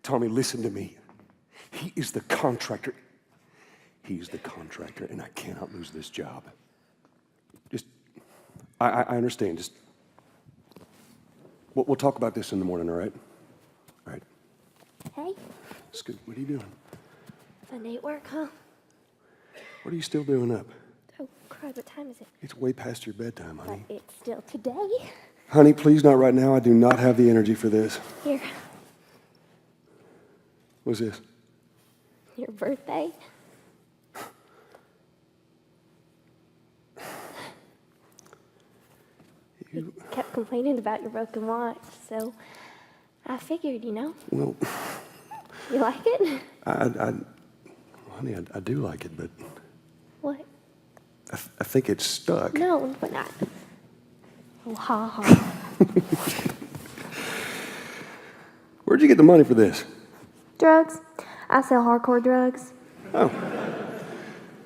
Tommy, listen to me. He is the contractor. He's the contractor, and I cannot lose this job. Just, I understand. Just, we'll talk about this in the morning, all right? All right. Hey. It's good. What are you doing? Fun day at work, huh? What are you still doing up? Oh, crud, what time is it? It's way past your bedtime, honey. But it's still today. Honey, please not right now. I do not have the energy for this. Here, What's this? your birthday. You kept complaining about your broken watch, so I figured, Well, You like it? honey, I do like it, but What? I think it's stuck. No, but not. Oh, ha ha. Where'd you get the money for this? Drugs. I sell hardcore drugs. Oh,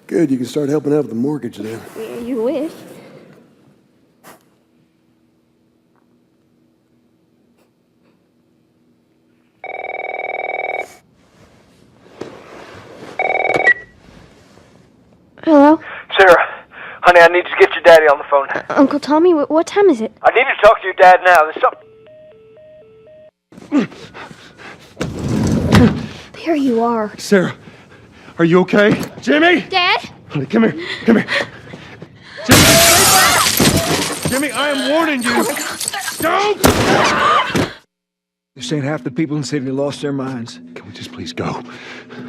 good. You can start helping out with the mortgage then. You wish. Hello? Sarah, honey, I need to get your daddy on the phone. Uncle Tommy, what time is it? I need to talk to your dad now. There's something... There you are. Sarah, are you okay? Jimmy! Dad? Honey, come here. Come here. Jimmy, stay back! Jimmy, I am warning you. Don't! They're saying half the people in the city lost their minds. Can we just please go?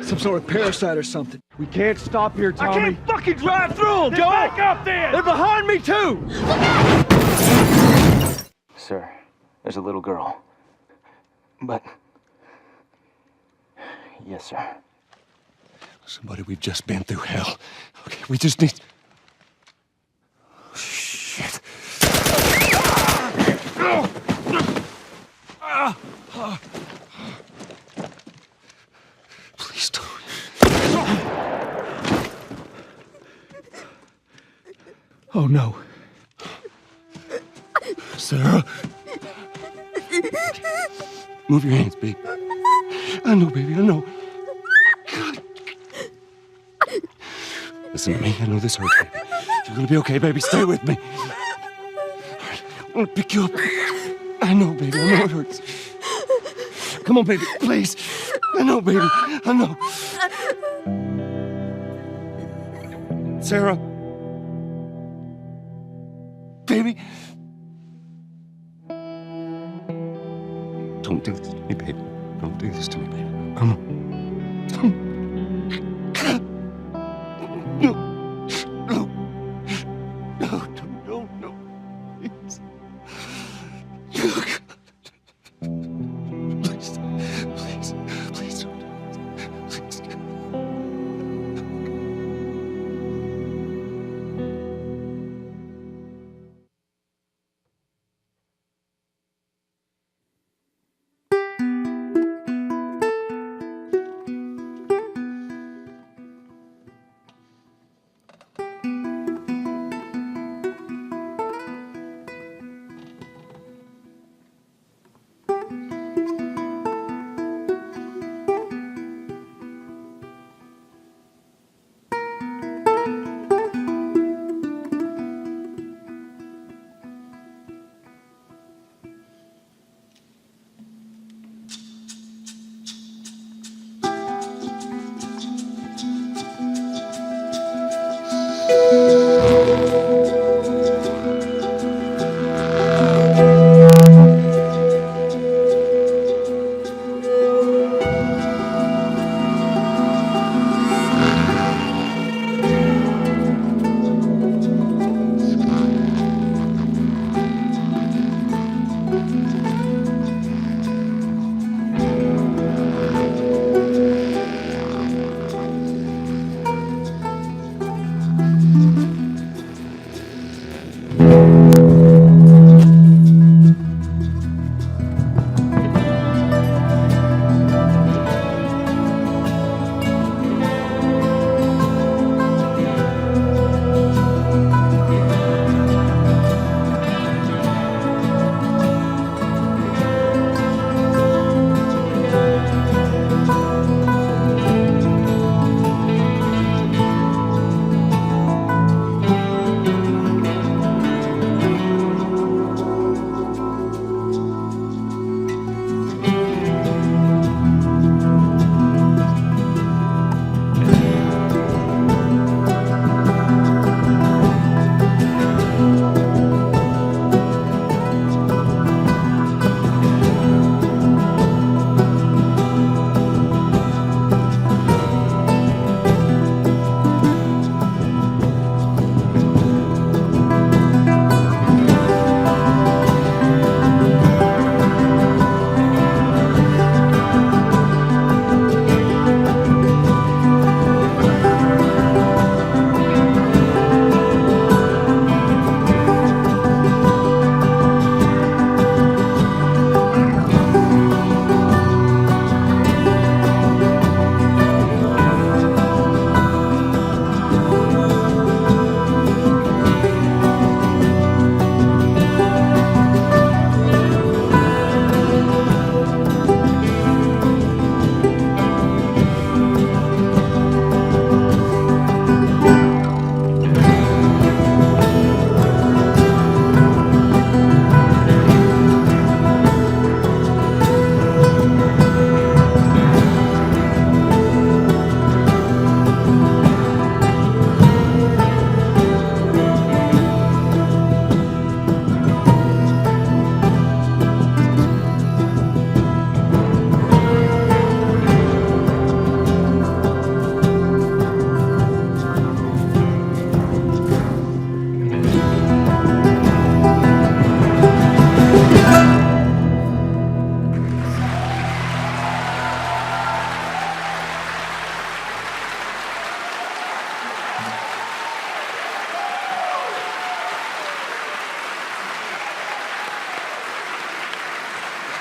Some sort of parasite or something. We can't stop here, Tommy. I can't fucking drive through them, Joe! Back up there! They're behind me, too! Sir, there's a little girl. But... Yes, sir. Somebody, we've just been through hell. Okay, we just need... Shit. Please don't. Oh, no. Sarah. Move your hands, baby. I know, baby, I know. Listen to me. I know this hurts, baby. You're gonna be okay, baby. Stay with me. All right, I'm gonna pick you up. I know, baby. I know it hurts. Come on, baby. Please. I know, baby. I know. Sarah. Baby. Don't do this to me, baby. Don't do this to me, baby. Come on. No. No. No, no, no. Please. Please. Please. Please don't. Please.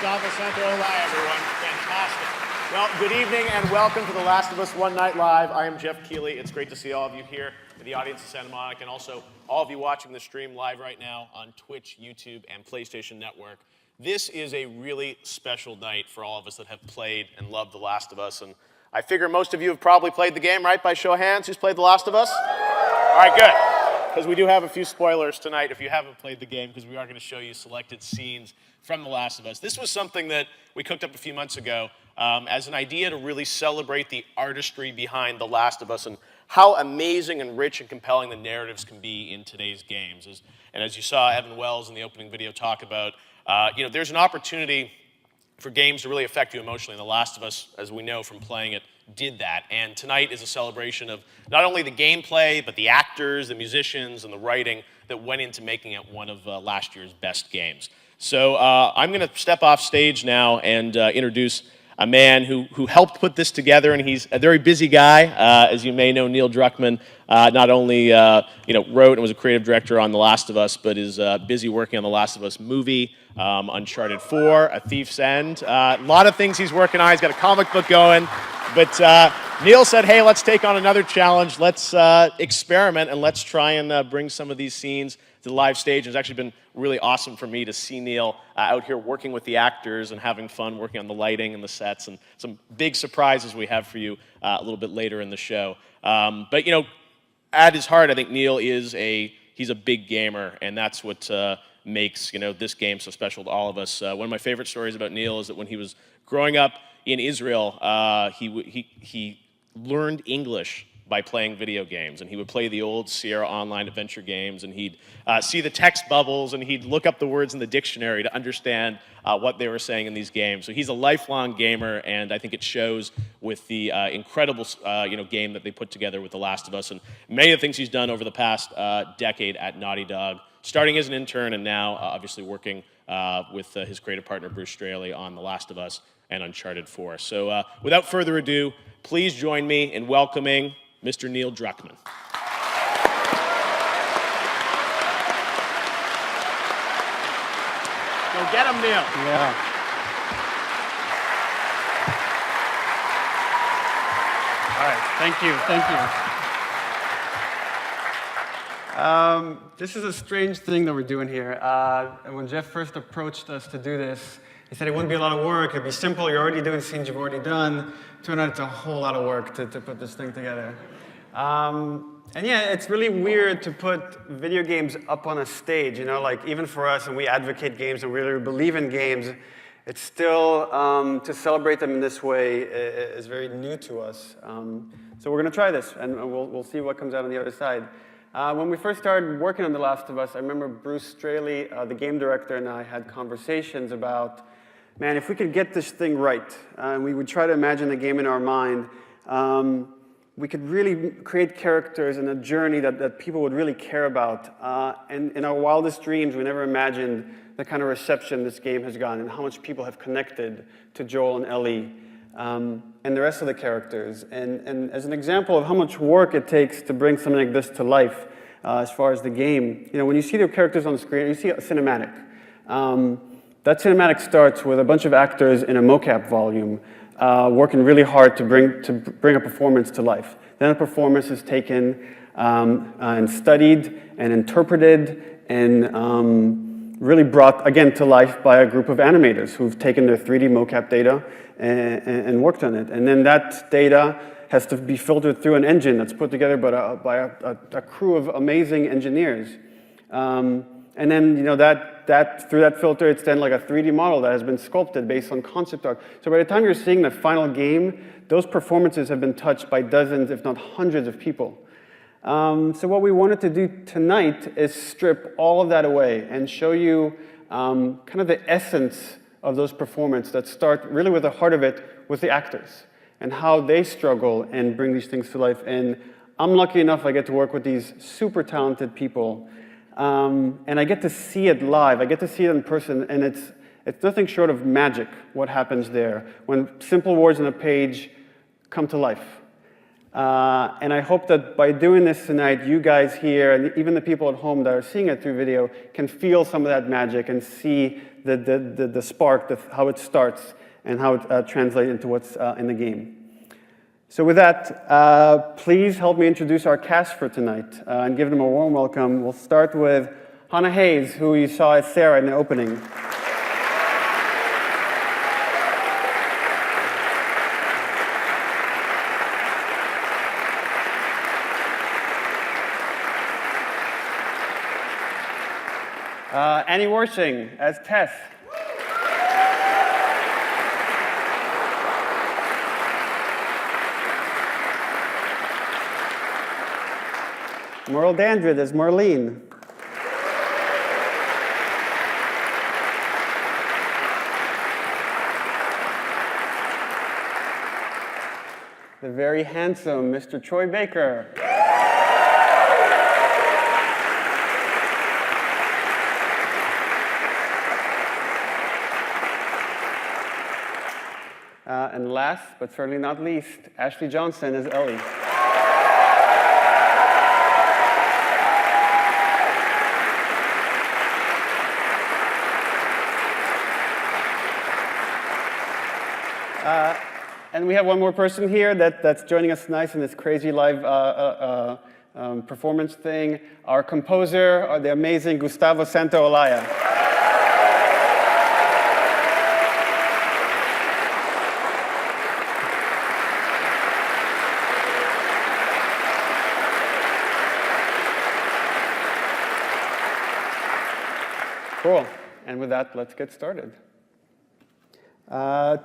Gauntlet Center. Hola, everyone. Fantastic. Well, good evening and welcome to The Last of Us One Night Live. I am Jeff Keighley. It's great to see all of you here in the audience in Santa Monica and also all of you watching the stream live right now on Twitch, YouTube, and PlayStation Network. This is a really special night for all of us that have played and loved The Last of Us. And I figure most of you have probably played the game, right? By show of hands, who's played The Last of Us? All right, good. Because we do have a few spoilers tonight if you haven't played the game, because we are going to show you selected scenes from The Last of Us. This was something that we cooked up a few months ago as an idea to really celebrate the artistry behind The Last of Us and how amazing and rich and compelling the narratives can be in today's games. And as you saw Evan Wells in the opening video talk about, there's an opportunity for games to really affect you emotionally. And The Last of Us, as we know from playing it, did that. And tonight is a celebration of not only the gameplay, but the actors, the musicians, and the writing that went into making it one of last year's best games. So I'm going to step off stage now and introduce a man who helped put this together, and he's a very busy guy. As you may know, Neil Druckmann not only wrote and was a creative director on The Last of Us, but is busy working on The Last of Us movie, Uncharted 4, A Thief's End. A lot of things he's working on. He's got a comic book going. But Neil said, hey, let's take on another challenge. Let's experiment, and let's try and bring some of these scenes to the live stage. It's actually been really awesome for me to see Neil out here working with the actors and having fun working on the lighting and the sets and some big surprises we have for you a little bit later in the show. But at his heart, I think Neil is he's a big gamer, and that's what makes this game so special to all of us. One of my favorite stories about Neil is that when he was growing up in Israel, he learned English by playing video games, and he would play the old Sierra Online adventure games, and he'd see the text bubbles, and he'd look up the words in the dictionary to understand what they were saying in these games. So he's a lifelong gamer, and I think it shows with the incredible game that they put together with The Last of Us, and many of the things he's done over the past decade at Naughty Dog, starting as an intern and now obviously working with his creative partner Bruce Straley on The Last of Us and Uncharted 4. So without further ado, please join me in welcoming Mr. Neil Druckmann. Go get him, Neil. Yeah. All right, thank you. This is a strange thing that we're doing here. When Jeff first approached us to do this, he said it wouldn't be a lot of work, it'd be simple, you're already doing scenes you've already done. Turned out it's a whole lot of work to put this thing together. And yeah, it's really weird to put video games up on a stage, like even for us, and we advocate games and really believe in games, it's still, to celebrate them in this way is very new to us. So we're gonna try this, and we'll see what comes out on the other side. When we first started working on The Last of Us, I remember Bruce Straley, the game director, and I had conversations about, man, if we could get this thing right, and we would try to imagine the game in our mind, we could really create characters and a journey that people would really care about. And in our wildest dreams, we never imagined the kind of reception this game has gotten and how much people have connected to Joel and Ellie and the rest of the characters. And as an example of how much work it takes to bring something like this to life as far as the game, when you see the characters on the screen, you see a cinematic. That cinematic starts with a bunch of actors in a mocap volume working really hard to bring a performance to life. Then a performance is taken and studied and interpreted and really brought, again, to life by a group of animators who've taken their 3D mocap data and worked on it. And then that data has to be filtered through an engine that's put together by a crew of amazing engineers. And then, through that filter, it's then like a 3D model that has been sculpted based on concept art. So by the time you're seeing the final game, those performances have been touched by dozens, if not hundreds of people. So what we wanted to do tonight is strip all of that away and show you kind of the essence of those performances that start really with the heart of it with the actors and how they struggle and bring these things to life. And I'm lucky enough I get to work with these super talented people. And I get to see it live. I get to see it in person, and it's nothing short of magic what happens there when simple words on a page come to life. And I hope that by doing this tonight, you guys here, and even the people at home that are seeing it through video, can feel some of that magic and see the spark, how it starts, and how it translates into what's in the game. So with that, please help me introduce our cast for tonight and give them a warm welcome. We'll start with Hannah Hayes, who you saw as Sarah in the opening. Annie Worshing as Tess. Merle Dandrid as Marlene. The very handsome Mr. Troy Baker. And last, but certainly not least, Ashley Johnson as Ellie. And we have one more person here that's joining us tonight in this crazy live performance thing. Our composer, the amazing Gustavo Santaolalla. Cool. And with that, let's get started.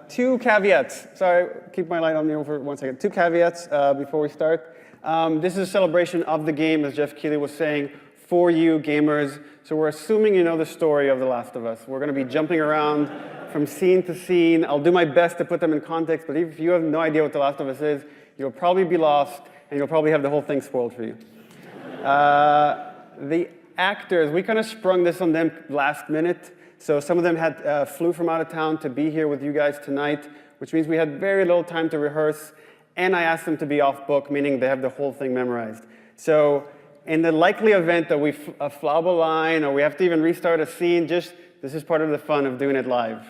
Two caveats. Sorry, keep my light on you for 1 second. Two caveats before we start. This is a celebration of the game, as Jeff Keighley was saying, for you gamers. So we're assuming you know the story of The Last of Us. We're going to be jumping around from scene to scene. I'll do my best to put them in context, but if you have no idea what The Last of Us is, you'll probably be lost, and you'll probably have the whole thing spoiled for you. The actors, we kind of sprung this on them last minute. So some of them had flew from out of town to be here with you guys tonight, which means we had very little time to rehearse, and I asked them to be off book, meaning they have the whole thing memorized. So in the likely event that we flub a line or we have to even restart a scene, this is part of the fun of doing it live.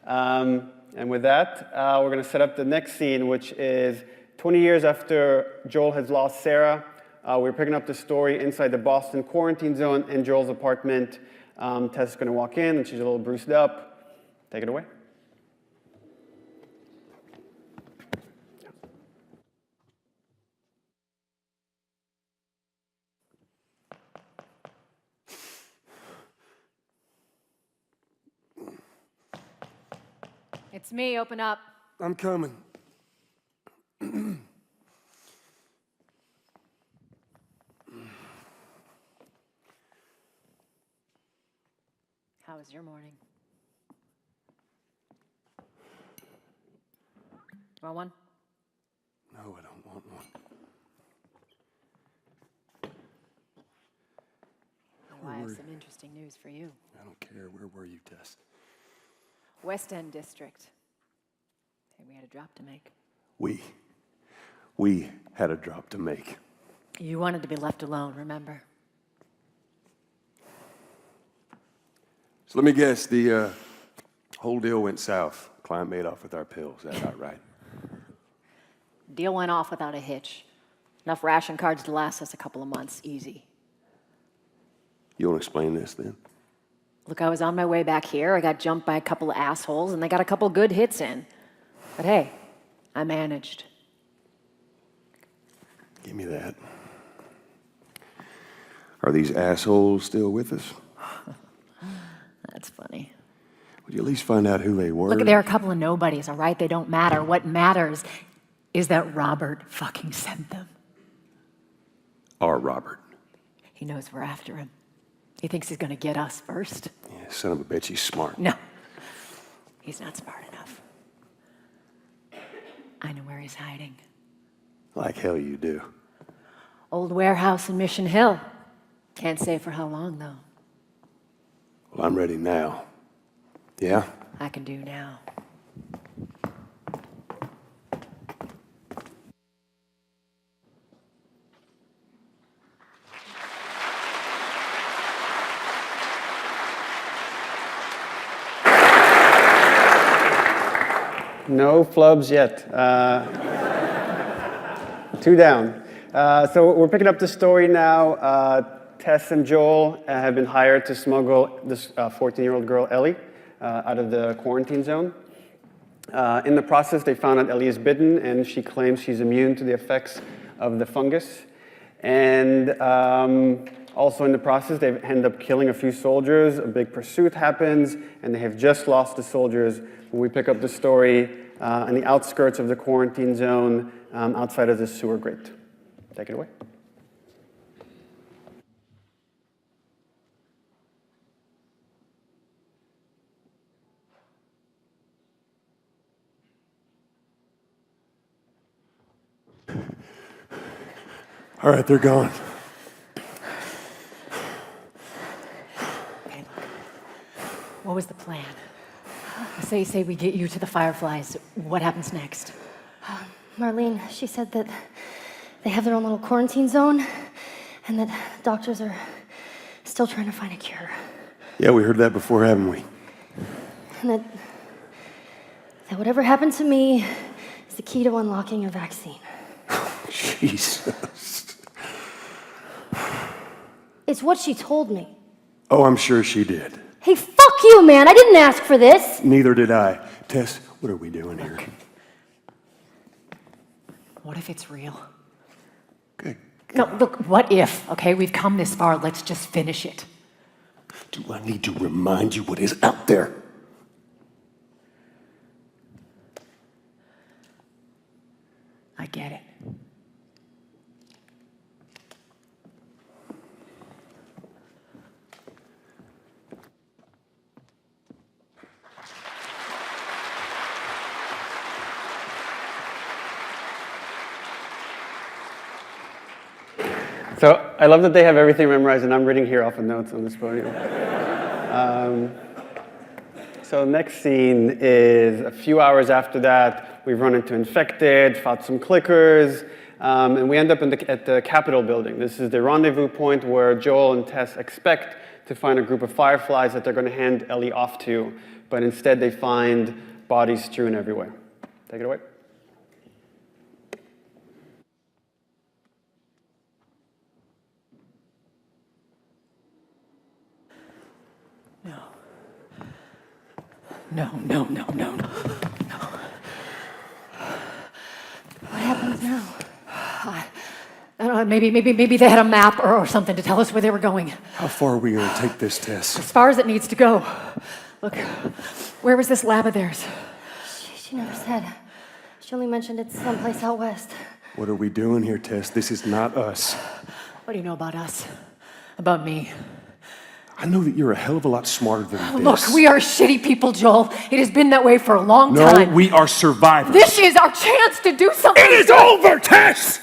And with that, we're going to set up the next scene, which is 20 years after Joel has lost Sarah. We're picking up the story inside the Boston quarantine zone in Joel's apartment. Tess is going to walk in, and she's a little bruised up. Take it away. It's me, open up. I'm coming. How was your morning? Want one? No, I don't want one. Oh, I have some interesting news for you. I don't care. Where were you, Tess? West End District. Hey, we had a drop to make. We had a drop to make. You wanted to be left alone, remember? So let me guess, the whole deal went south. Client made off with our pills. Is that not right? Deal went off without a hitch. Enough ration cards to last us a couple of months, easy. You want to explain this then? Look, I was on my way back here. I got jumped by a couple of assholes, and they got a couple good hits in. But hey, I managed. Give me that. Are these assholes still with us? That's funny. Would you at least find out who they were? Look, they're a couple of nobodies, all right? They don't matter. What matters is that Robert fucking sent them. Our Robert. He knows we're after him. He thinks he's gonna get us first. Yeah, son of a bitch, he's smart. No, he's not smart enough. I know where he's hiding. Like hell you do. Old warehouse in Mission Hill. Can't say for how long, though. Well, I'm ready now. Yeah? I can do now. No flubs yet. 2 down. So we're picking up the story now. Tess and Joel have been hired to smuggle this 14-year-old girl, Ellie, out of the quarantine zone. In the process, they found out Ellie is bitten, and she claims she's immune to the effects of the fungus. And also in the process, they end up killing a few soldiers. A big pursuit happens, and they have just lost the soldiers when we pick up the story on the outskirts of the quarantine zone outside of the sewer grate. Take it away. All right, they're gone. Okay, look. What was the plan? Say we get you to the Fireflies. What happens next? Marlene, she said that they have their own little quarantine zone and that doctors are still trying to find a cure. Yeah, we heard that before, haven't we? And that whatever happened to me is the key to unlocking a vaccine. Jesus. It's what she told me. Oh, I'm sure she did. Hey, fuck you, man. I didn't ask for this. Neither did I. Tess, what are we doing here? What if it's real? Good. No, look, what if, okay? We've come this far, let's just finish it. Do I need to remind you what is out there? I get it. So I love that they have everything memorized, and I'm reading here off of notes on this podium. So next scene is a few hours after that. We've run into infected, fought some clickers, and we end up at the Capitol building. This is the rendezvous point where Joel and Tess expect to find a group of Fireflies that they're going to hand Ellie off to, but instead they find bodies strewn everywhere. Take it away. No. What happens now? I don't know, maybe they had a map or something to tell us where they were going. How far are we going to take this, Tess? As far as it needs to go. Look, where was this lab of theirs? She never said. She only mentioned it's someplace out west. What are we doing here, Tess? This is not us. What do you know about us? About me? I know that you're a hell of a lot smarter than this. Look, we are shitty people, Joel. It has been that way for a long time. No, we are survivors. This is our chance to do something. It is over, Tess!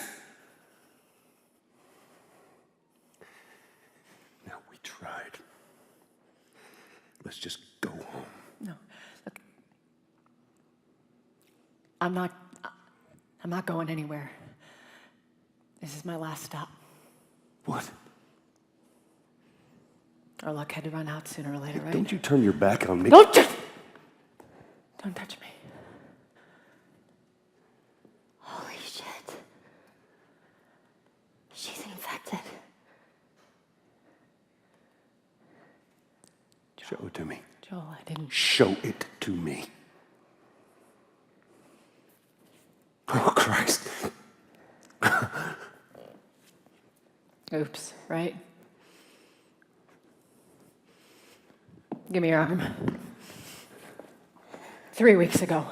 Now, we tried. Let's just go home. No, look. I'm not going anywhere. This is my last stop. What? Our luck had to run out sooner or later, right? Don't you turn your back on me. Don't touch me. Holy shit. She's infected. Show it to me. Joel, I didn't. Show it to me. Oh, Christ. Oops, right? Give me your arm. 3 weeks ago.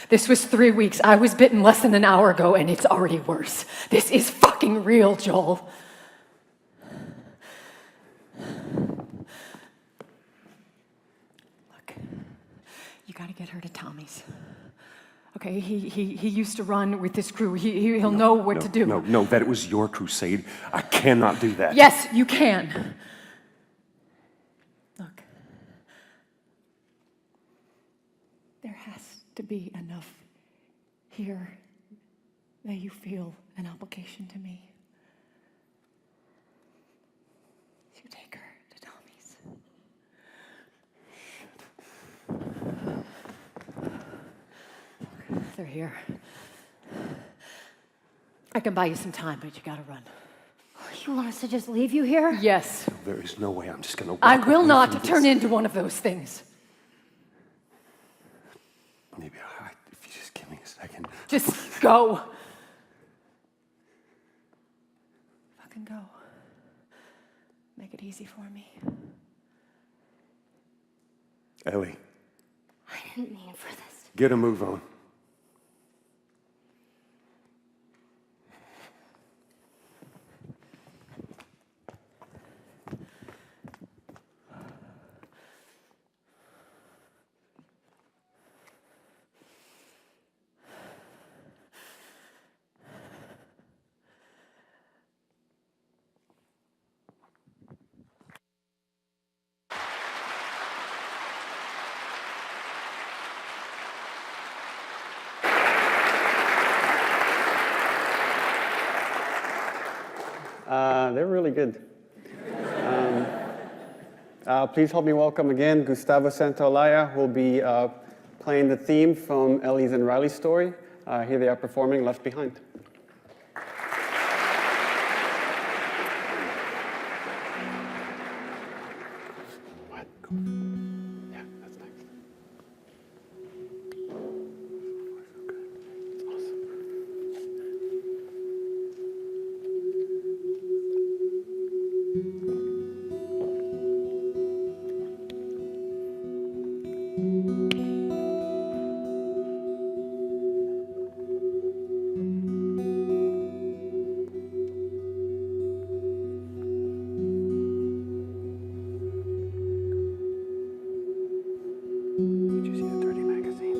This was 3 weeks. I was bitten less than an hour ago, and it's already worse. This is fucking real, Joel. Look, you gotta get her to Tommy's. Okay, he used to run with this crew. He'll know what to do. No, that was your crusade. I cannot do that. Yes, you can. Look. There has to be enough here that you feel an obligation to me. You take her to Tommy's. they're here. I can buy you some time, but you gotta run. You want us to just leave you here? Yes. There is no way I'm just gonna walk I will away not from this. turn into one of those things. Maybe if you just give me a second. Just go. Fucking go. Make it easy for me. Ellie, I didn't mean for this. get a move on. They're really good. Please help me welcome again Gustavo Santaolalla, who will be playing the theme from Ellie's and Riley's story. Here they are performing Left Behind. What? Yeah, that's nice. It's awesome. Did you see the Dirty magazine?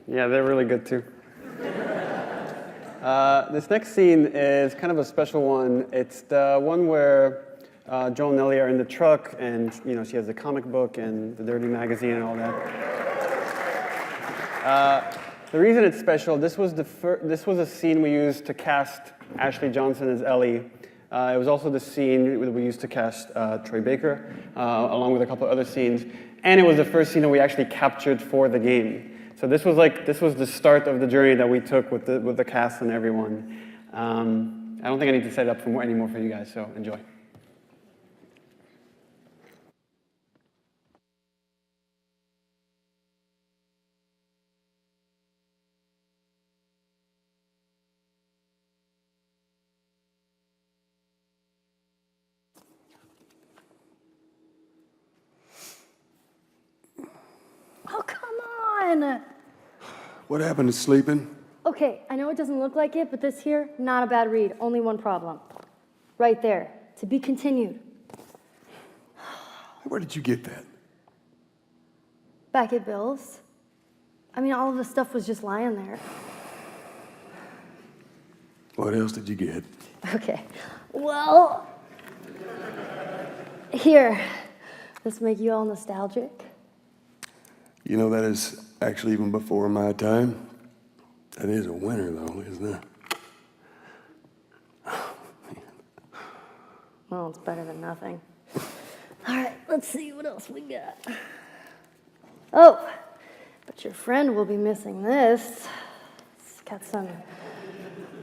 Yeah, they're really good too. This next scene is kind of a special one. It's the one where Joel and Ellie are in the truck, and she has the comic book and the Dirty magazine and all that. The reason it's special, this was a scene we used to cast Ashley Johnson as Ellie It was also the scene that we used to cast Troy Baker, along with a couple of other scenes. And it was the first scene that we actually captured for the game. So this was the start of the journey that we took with the cast and everyone. I don't think I need to set it up anymore for you guys, so enjoy. Oh, come on! What happened to sleeping? Okay, I know it doesn't look like it, but this here, not a bad read. Only one problem. Right there. To be continued. Where did you get that? Back at Bill's. I mean, all of the stuff was just lying there. What else did you get? Okay. Well, here. This make you all nostalgic? You know, that is actually even before my time. That is a winner, though, isn't it? Oh, man. Well, it's better than nothing. All right, let's see what else we got. Oh, but your friend will be missing this. It's got some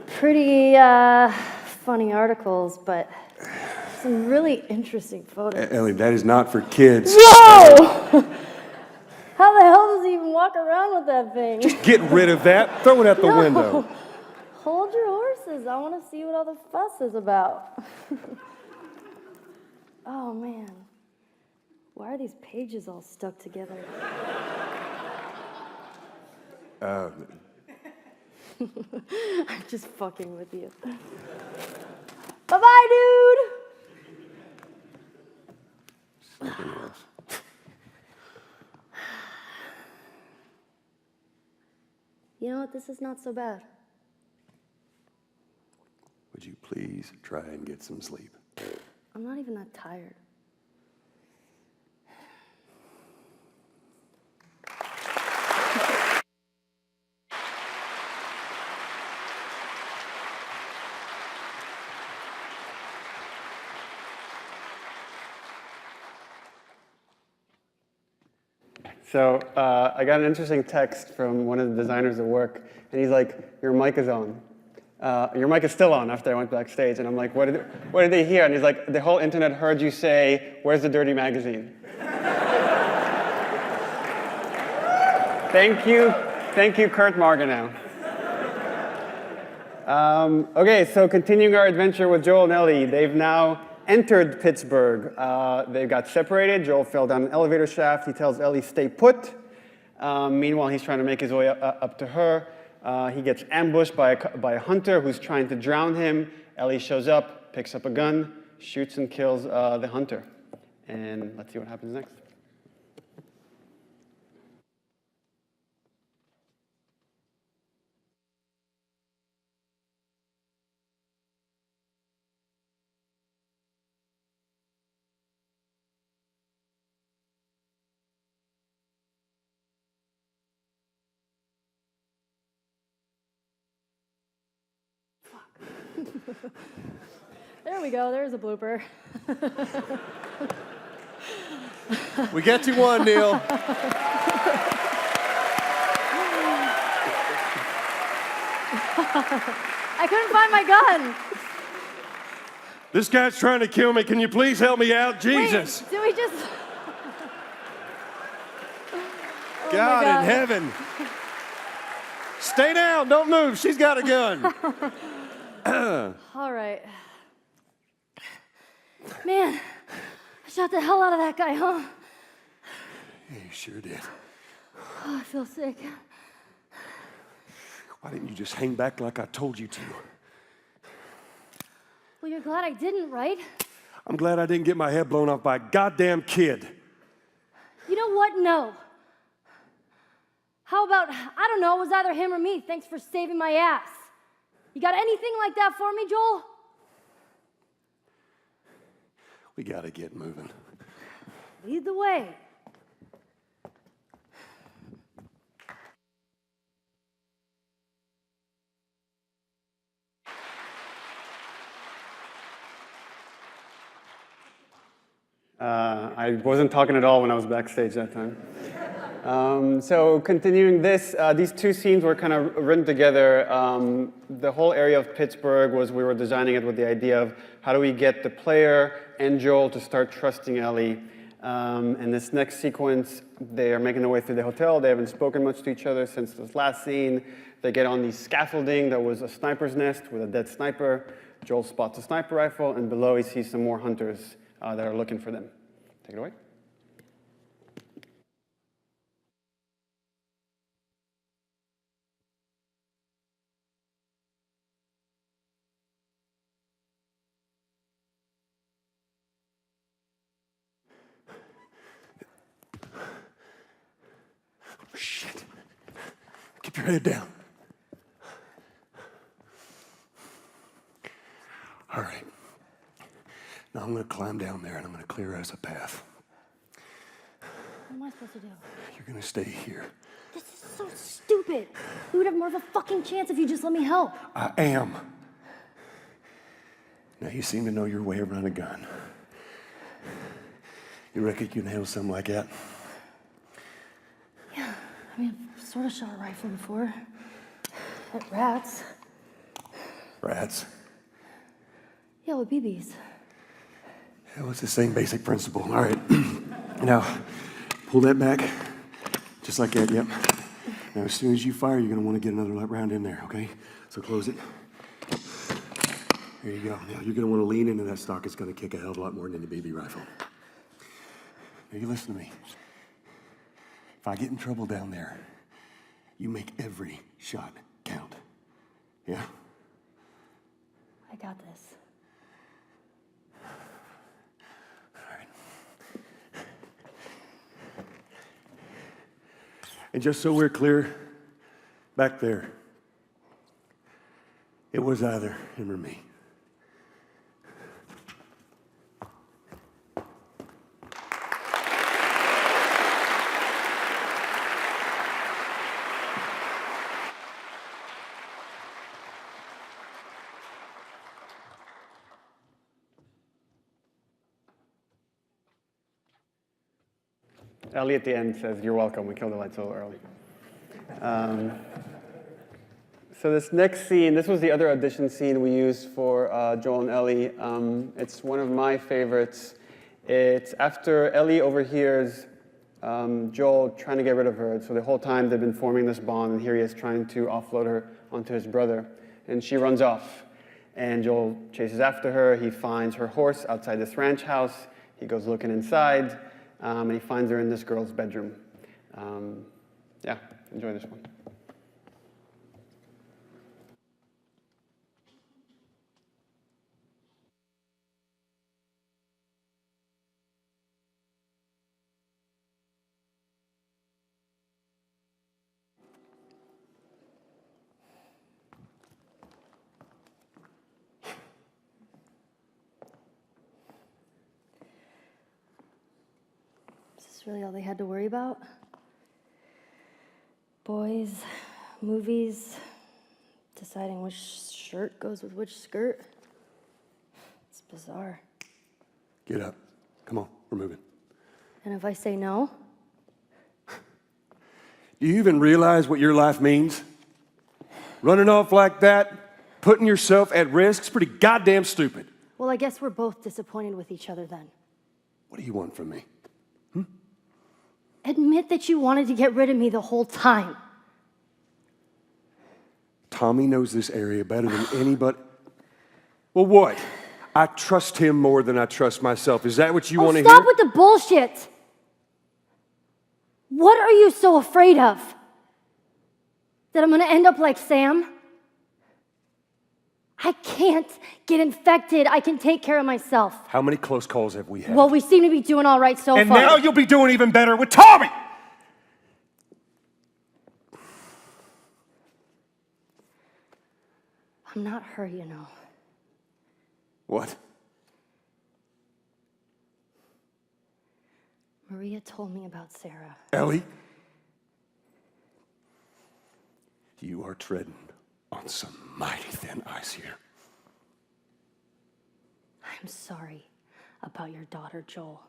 pretty funny articles, but some really interesting photos. Ellie, that is not for kids. Whoa! How the hell does he even walk around with that thing? Just get rid of that. Throw it out the No. window. Hold your horses. I want to see what all the fuss is about. Oh, man. Why are these pages all stuck together? I'm just fucking with you. Bye-bye, dude! Something else. You know what? This is not so bad. Would you please try and get some sleep? I'm not even that tired. So I got an interesting text from one of the designers at work, and he's like, "Your mic is on. Your mic is still on." After I went backstage, and I'm like, "What did they hear?" And he's like, "The whole internet heard you say, 'Where's the dirty magazine?'" Thank you, Kurt Marganow. Okay, so continuing our adventure with Joel and Ellie, they've now entered Pittsburgh. They got separated. Joel fell down an elevator shaft. He tells Ellie, "Stay put." Meanwhile, he's trying to make his way up to her. He gets ambushed by a hunter who's trying to drown him. Ellie shows up, picks up a gun, shoots and kills the hunter. And let's see what happens next. There we go. There's a blooper. We get you one, Neil. I couldn't find my gun. This guy's trying to kill me. Can you please help me out? Jesus. Wait, did we just... Oh God my in heaven. Stay down. Don't move. She's got a gun. All right. Man, I shot the hell out of that guy, huh? Yeah, you sure did. Oh, I feel sick. Why didn't you just hang back like I told you to? Well, you're glad I didn't, right? I'm glad I didn't get my head blown off by a goddamn kid. You know what? No. How about, I don't know, it was either him or me. Thanks for saving my ass. You got anything like that for me, Joel? We gotta get moving. Lead the way. I wasn't talking at all when I was backstage that time. So continuing this, these two scenes were kind of written together. The whole area of Pittsburgh we were designing it with the idea of how do we get the player and Joel to start trusting Ellie. And this next sequence, they are making their way through the hotel. They haven't spoken much to each other since this last scene. They get on the scaffolding that was a sniper's nest with a dead sniper. Joel spots a sniper rifle, and below he sees some more hunters that are looking for them. Take it away. Shit. Keep your head down. All right. Now I'm going to climb down there and I'm going to clear us a path. What am I supposed to do? You're going to stay here. This is so stupid. We would have more of a fucking chance if you just let me help. I am. Now you seem to know your way around a gun. You reckon you can handle something like that? Yeah, I mean, I've sort of shot a rifle before. At rats. Rats. Yeah, with BBs. Hell, it's the same basic principle. All right. Now, pull that back. Just like that, yep. Now, as soon as you fire, you're going to want to get another round in there, okay? So close it. There you go. Now, you're going to want to lean into that stock. It's going to kick a hell of a lot more than the BB rifle. Now, you listen to me. If I get in trouble down there, you make every shot count. Yeah? I got this. And just so we're clear, back there, it was either him or me. Ellie at the end says, "You're welcome, we killed the lights a little early." So this next scene, this was the other audition scene we used for Joel and Ellie. It's one of my favorites. It's after Ellie overhears Joel trying to get rid of her. So the whole time they've been forming this bond, and here he is trying to offload her onto his brother. And she runs off, and Joel chases after her. He finds her horse outside this ranch house. He goes looking inside. And he finds her in this girl's bedroom. Yeah, enjoy this one. Is this really all they had to worry about? Boys, movies, deciding which shirt goes with which skirt. It's bizarre. Get up. Come on, we're moving. And if I say no? Do you even realize what your life means? Running off like that, putting yourself at risk, is pretty goddamn stupid. Well, I guess we're both disappointed with each other then. What do you want from me? Admit that you wanted to get rid of me the whole time. Tommy knows this area better than anybody. Well, what? I trust him more than I trust myself. Is that what you want to hear? Stop with the bullshit. What are you so afraid of? That I'm going to end up like Sam? I can't get infected. I can take care of myself. How many close calls have we had? Well, we seem to be doing all right so and far. now you'll be doing even better with Tommy! I'm not her, you know. What? Maria told me about Sarah. Ellie? You are treading on some mighty thin ice here. I'm sorry about your daughter, Joel.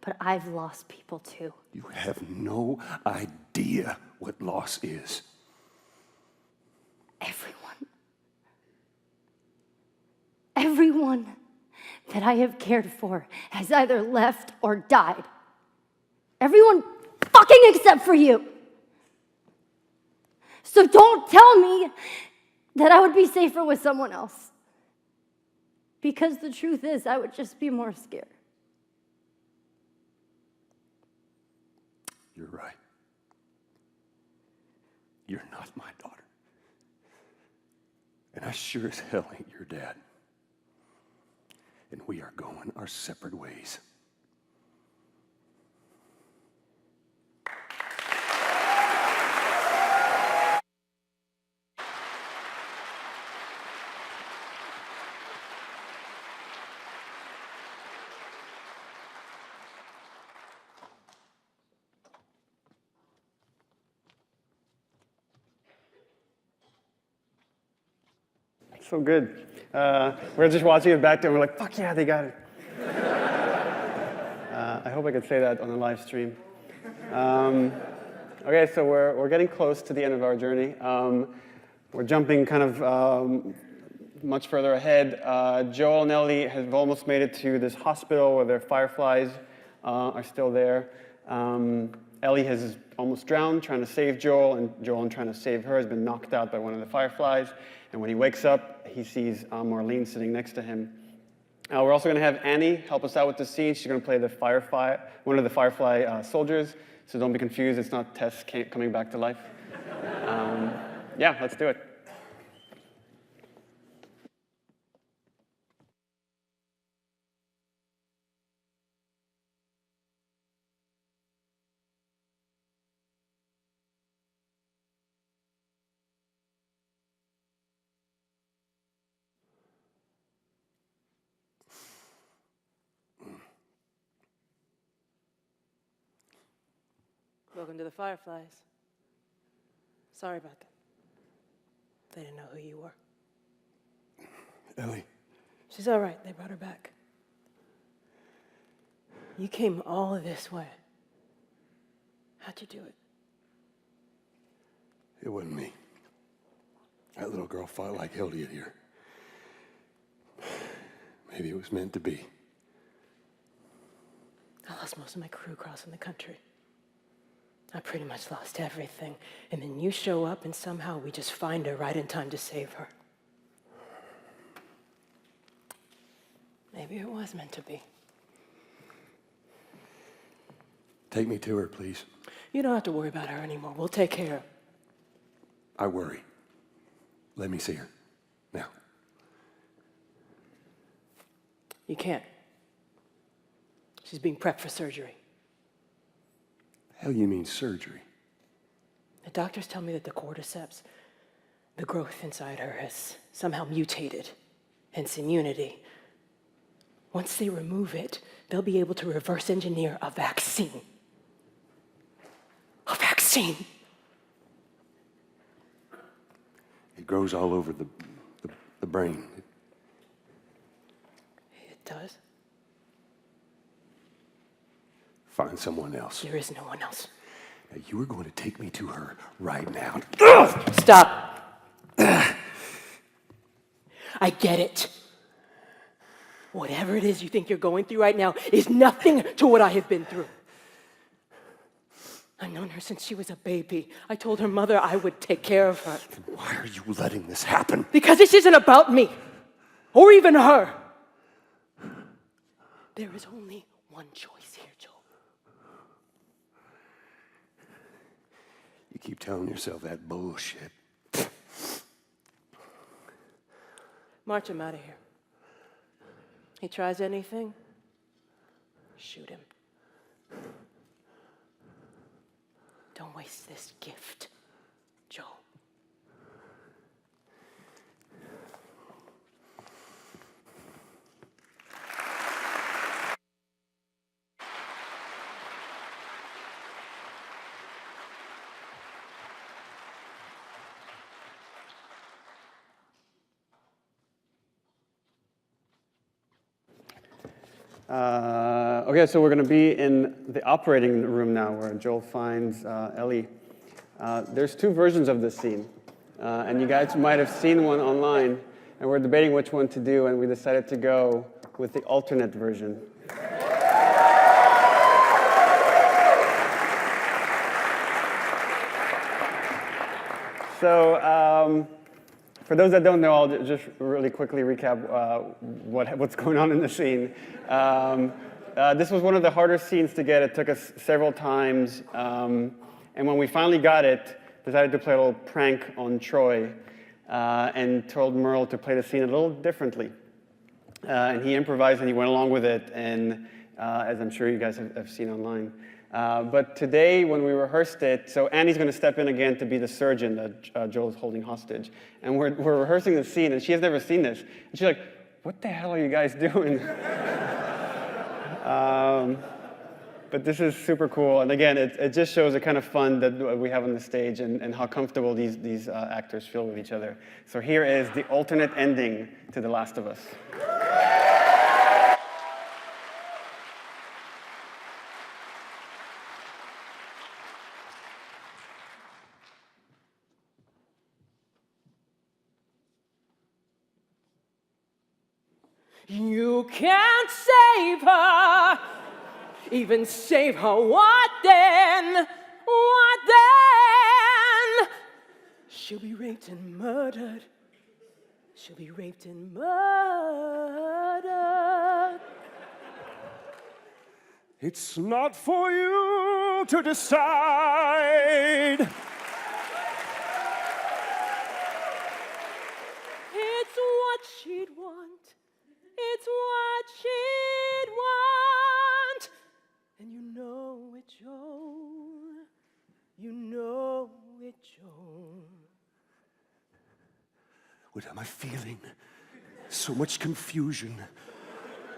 but I've lost people too. You have no idea what loss is. Everyone that I have cared for has either left or died. Everyone fucking except for you. So don't tell me that I would be safer with someone else. Because the truth is, I would just be more scared. You're right. You're not my daughter. And I sure as hell ain't your dad. And we are going our separate ways. So good. We're just watching it back there, and we're like, fuck yeah, they got it. I hope I could say that on the live stream. Okay, so we're getting close to the end of our journey. We're jumping kind of much further ahead. Joel and Ellie have almost made it to this hospital where their fireflies are still there. Ellie has almost drowned trying to save Joel, and Joel, in trying to save her, has been knocked out by one of the fireflies. And when he wakes up, he sees Marlene sitting next to him. We're also going to have Annie help us out with the scene. She's going to play the one of the Firefly soldiers. So don't be confused. It's not Tess coming back to life. Yeah, let's do it. Welcome to the Fireflies. Sorry about that. They didn't know who you were. Ellie. She's all right. They brought her back. You came all this way. How'd you do it? It wasn't me. That little girl fought like hell to get here. Maybe it was meant to be. I lost most of my crew crossing the country. I pretty much lost everything. And then you show up and somehow we just find her right in time to save her. Maybe it was meant to be. Take me to her, please. You don't have to worry about her anymore. We'll take care of her. I worry. Let me see her. Now. You can't. She's being prepped for surgery. Hell, you mean surgery? The doctors tell me that the cordyceps, the growth inside her, has somehow mutated, hence immunity. Once they remove it, they'll be able to reverse engineer a vaccine. A vaccine! It grows all over the brain. It does? Find someone else. There is no one else. Now, you are going to take me to her right now. Stop! I get it. Whatever it is you think you're going through right now is nothing to what I have been through. I've known her since she was a baby. I told her mother I would take care of her. Why are you letting this happen? Because this isn't about me, or even her. There is only one choice here, Joel. You keep telling yourself that bullshit. March him out of here. He tries anything, shoot him. Don't waste this gift, Joel. Okay, so we're going to be in the operating room now, where Joel finds Ellie. There's two versions of this scene, and you guys might have seen one online, and we're debating which one to do, and we decided to go with the alternate version. So, for those that don't know, I'll just really quickly recap what's going on in the scene. This was one of the harder scenes to get. It took us several times. And when we finally got it, decided to play a little prank on Troy and told Merle to play the scene a little differently. And he improvised and he went along with it, and as I'm sure you guys have seen online. But today, when we rehearsed it, so Annie's going to step in again to be the surgeon that Joel's holding hostage. And we're rehearsing the scene, and she has never seen this. And she's like, what the hell are you guys doing? But this is super cool. And again, it just shows the kind of fun that we have on the stage and how comfortable these actors feel with each other. So here is the alternate ending to The Last of Us. You can't save her. Even save her, what then? What then? She'll be raped and murdered. She'll be raped and murdered. It's not for you to decide. It's what she'd want. It's what she'd want. And you know it, Joel. You know it, Joel. What am I feeling? So much confusion.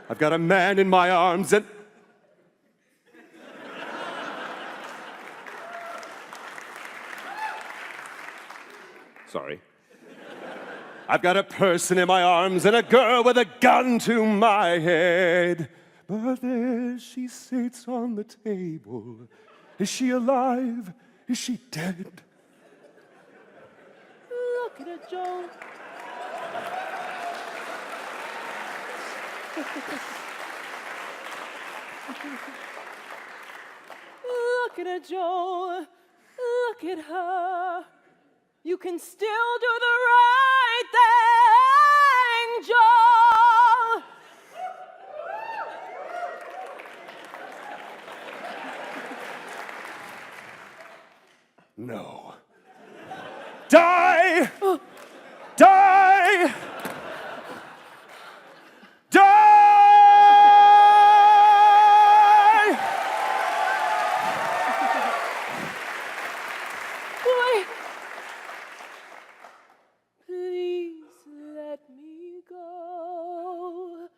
I've got a man in my arms and... Sorry. I've got a person in my arms and a girl with a gun to my head. But there she sits on the table. Is she alive? Is she dead? Look at her, Joel. Look at her, Joel. Look at her. You can still do the right thing, Joel. No. Die! Die! Die! Boy, please let me go.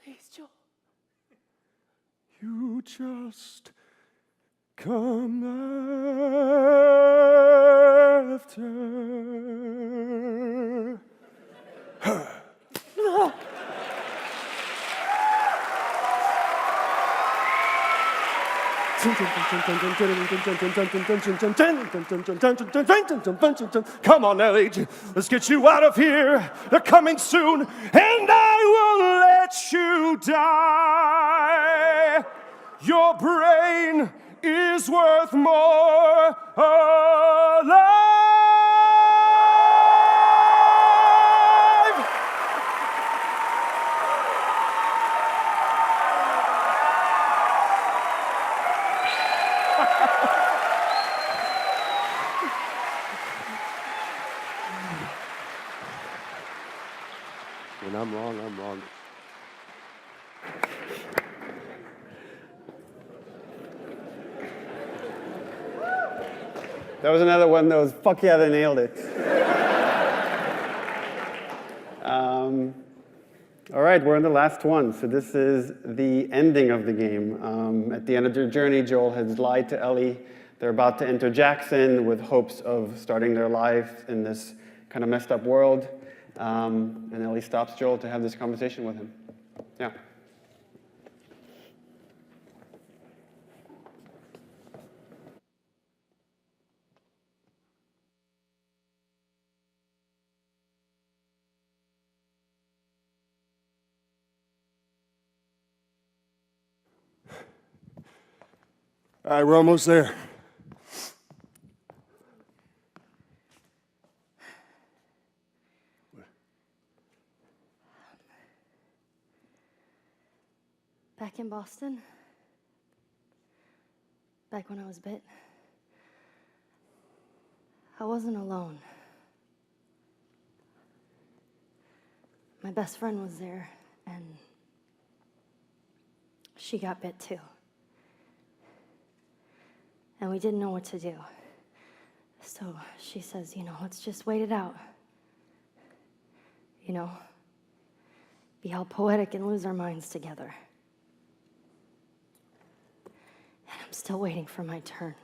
Please, Joel. You just come after her. Come on, Ellie, let's get you out of here. They're coming soon, and I will let you die. Your brain is worth more alive. When I'm wrong, I'm wrong. That was another one that was, fuck yeah, they nailed it. All right, we're on the last one. So this is the ending of the game. At the end of their journey, Joel has lied to Ellie. They're about to enter Jackson with hopes of starting their life in this kind of messed up world. And Ellie stops Joel to have this conversation with him. Yeah. All right, we're almost there. Back in Boston, back when I was bit, I wasn't alone. My best friend was there, and she got bit too. And we didn't know what to do. So she says, let's just wait it out. Be all poetic and lose our minds together. And I'm still waiting for my turn.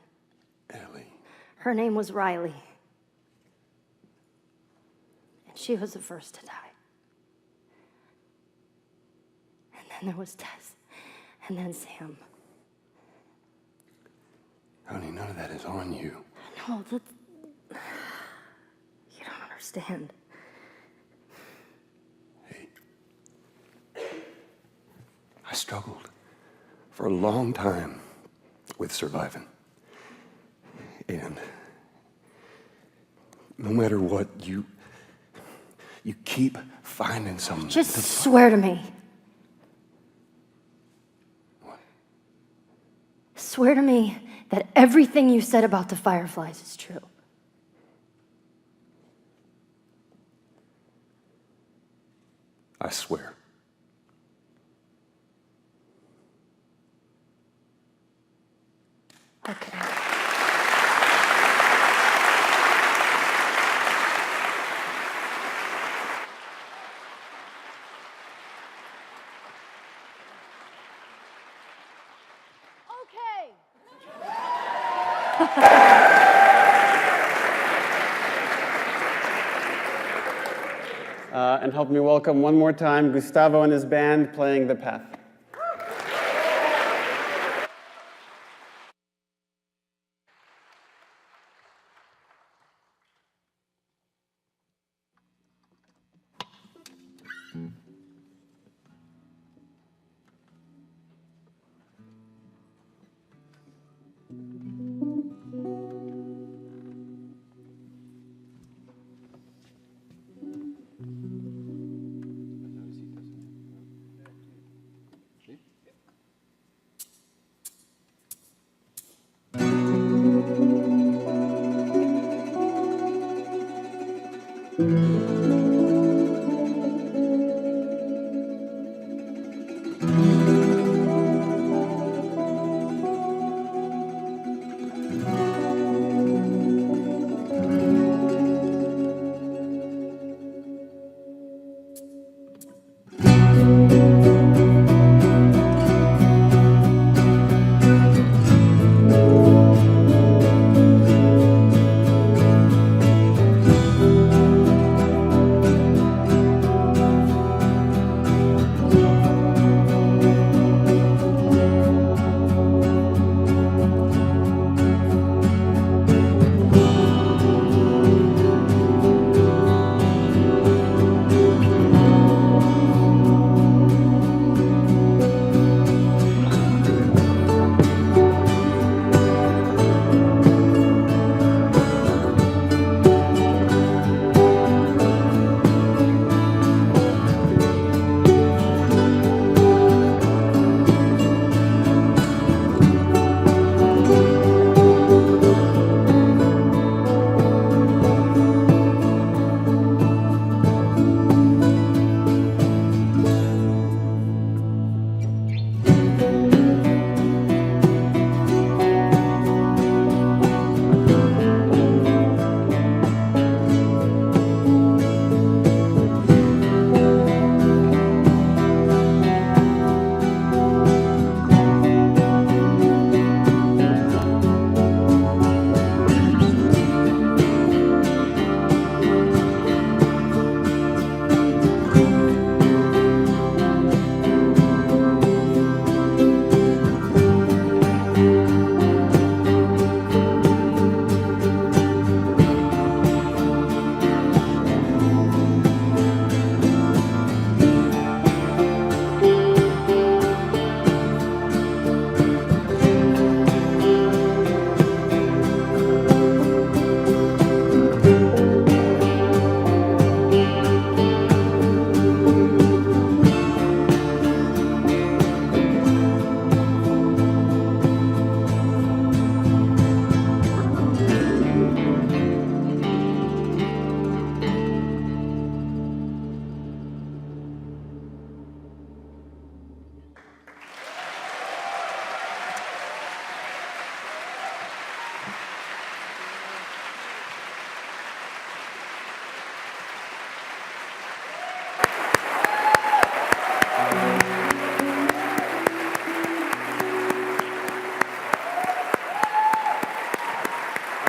Ellie. Her name was Riley. And she was the first to die. And then there was Tess. And then Sam. Honey, none of that is on you. No, you don't understand. Hey. I struggled for a long time with surviving. And no matter what, you keep finding something. Just swear to me. What? Swear to me that everything you said about the Fireflies is true. I swear. Okay. And help me welcome one more time Gustavo and his band playing The Path.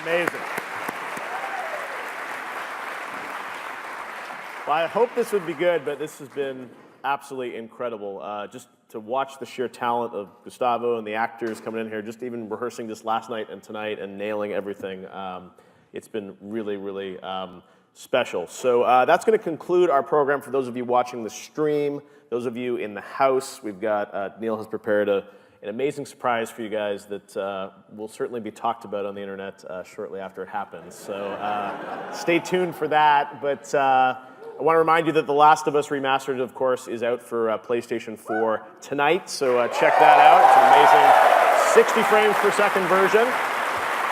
Amazing. Well, I hope this would be good, but this has been absolutely incredible. Just to watch the sheer talent of Gustavo and the actors coming in here, just even rehearsing this last night and tonight and nailing everything. It's been really, really special. So that's going to conclude our program for those of you watching the stream. Those of you in the house, we've got, Neil has prepared an amazing surprise for you guys that will certainly be talked about on the internet shortly after it happens. So stay tuned for that. But I want to remind you that The Last of Us Remastered, of course, is out for PlayStation 4 tonight. So check that out. It's an amazing 60 frames per second version.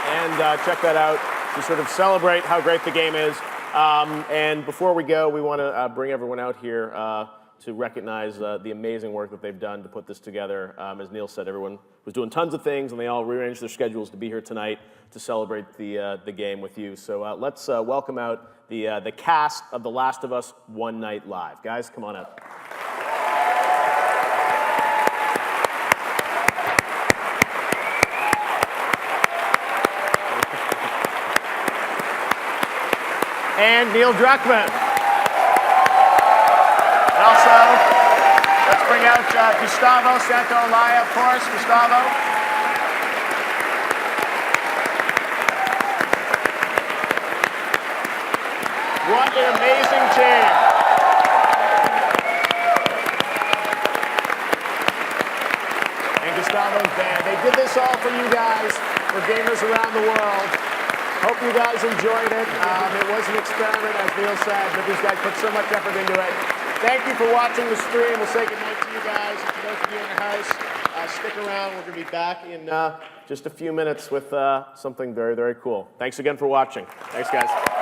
And check that out to sort of celebrate how great the game is. And before we go, we want to bring everyone out here to recognize the amazing work that they've done to put this together. As Neil said, everyone was doing tons of things, and they all rearranged their schedules to be here tonight to celebrate the game with you. So let's welcome out the cast of The Last of Us One Night Live. Guys, come on up. And Neil Druckmann. And also, let's bring out Gustavo Santaolalla, of course. Gustavo. What an amazing team. And Gustavo's band. They did this all for you guys, for gamers around the world. Hope you guys enjoyed it. It was an experiment, as Neil said, but these guys put so much effort into it. Thank you for watching the stream. We'll say goodnight to you guys. And for those of you in the house, stick around. We're going to be back in just a few minutes with something very, very cool. Thanks again for watching. Thanks, guys.